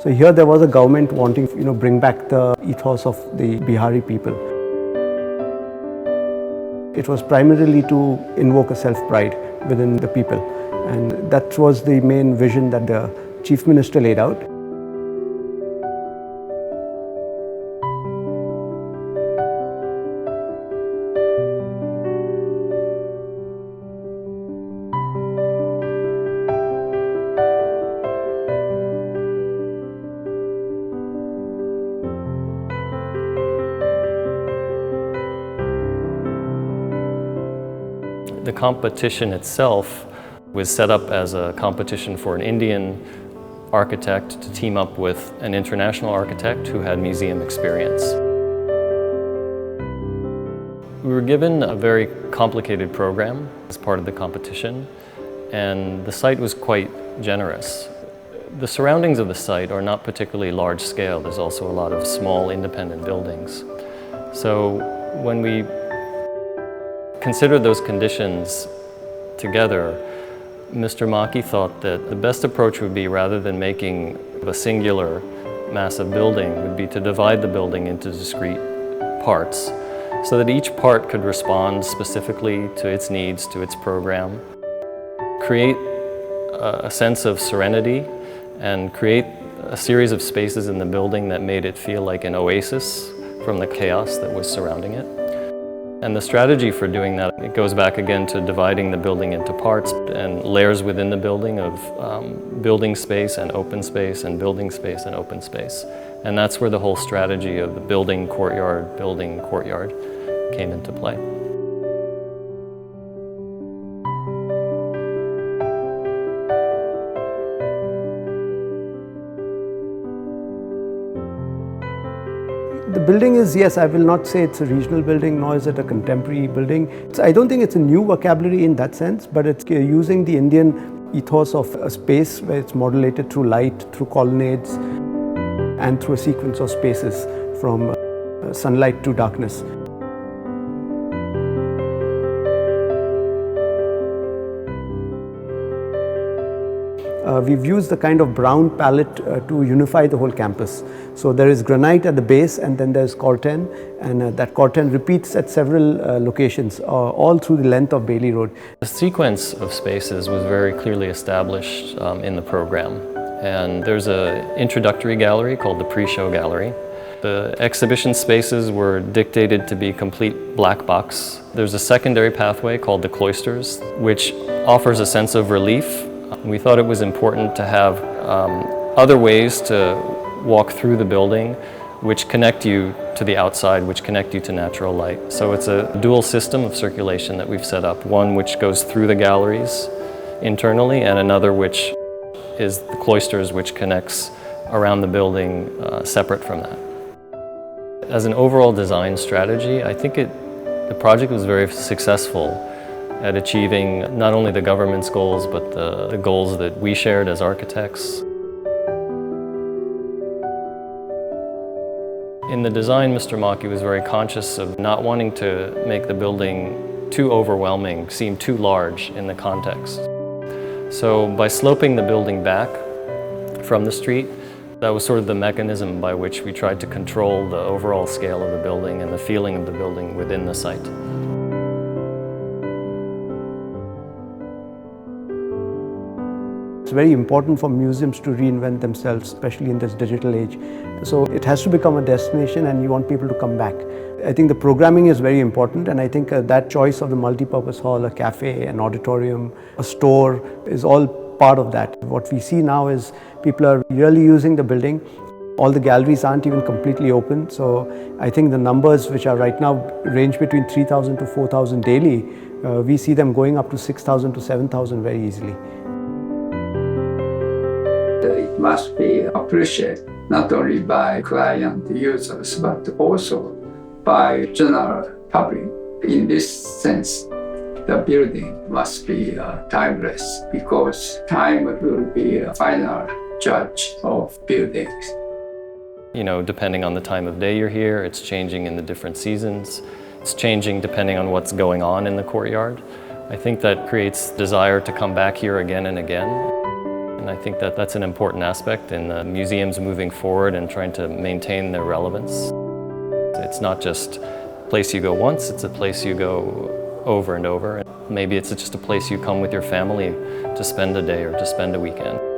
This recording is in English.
So here there was a government wanting, bring back the ethos of the Bihari people. It was primarily to invoke a self-pride within the people, and that was the main vision that the Chief Minister laid out. The competition itself was set up as a competition for an Indian architect to team up with an international architect who had museum experience. We were given a very complicated program as part of the competition, and the site was quite generous. The surroundings of the site are not particularly large scale. There's also a lot of small independent buildings. So when we considered those conditions together, Mr. Maki thought that the best approach would be, rather than making a singular massive building, would be to divide the building into discrete parts so that each part could respond specifically to its needs, to its program, create a sense of serenity, and create a series of spaces in the building that made it feel like an oasis from the chaos that was surrounding it. And the strategy for doing that, it goes back again to dividing the building into parts and layers within the building of building space and open space and building space and open space. And that's where the whole strategy of the building courtyard came into play. The building is, yes, I will not say it's a regional building, nor is it a contemporary building. I don't think it's a new vocabulary in that sense, but it's using the Indian ethos of a space where it's modulated through light, through colonnades, and through a sequence of spaces from sunlight to darkness. We've used the kind of brown palette to unify the whole campus. So there is granite at the base, and then there's corten, and that corten repeats at several locations, all through the length of Bailey Road. The sequence of spaces was very clearly established in the program. And there's an introductory gallery called the pre-show gallery. The exhibition spaces were dictated to be complete black box. There's a secondary pathway called the cloisters, which offers a sense of relief. We thought it was important to have other ways to walk through the building which connect you to the outside, which connect you to natural light. So it's a dual system of circulation that we've set up, one which goes through the galleries internally, and another which is the cloisters, which connects around the building separate from that. As an overall design strategy, I think the project was very successful at achieving not only the government's goals, but the goals that we shared as architects. In the design, Mr. Maki was very conscious of not wanting to make the building too overwhelming, seem too large in the context. So by sloping the building back from the street, that was sort of the mechanism by which we tried to control the overall scale of the building and the feeling of the building within the site. It's very important for museums to reinvent themselves, especially in this digital age. So it has to become a destination, and you want people to come back. I think the programming is very important, and I think that choice of the multi-purpose hall, a cafe, an auditorium, a store is all part of that. What we see now is people are really using the building. All the galleries aren't even completely open, so I think the numbers which are right now range between 3,000 to 4,000 daily. We see them going up to 6,000 to 7,000 very easily. It must be appreciated not only by client users but also by general public. In this sense, the building must be timeless, because time will be a final judge of buildings. You know, depending on the time of day you're here, it's changing in the different seasons. It's changing depending on what's going on in the courtyard. I think that creates desire to come back here again and again. And I think that that's an important aspect in museums moving forward and trying to maintain their relevance. It's not just a place you go once, it's a place you go over and over. Maybe it's just a place you come with your family to spend a day or to spend a weekend.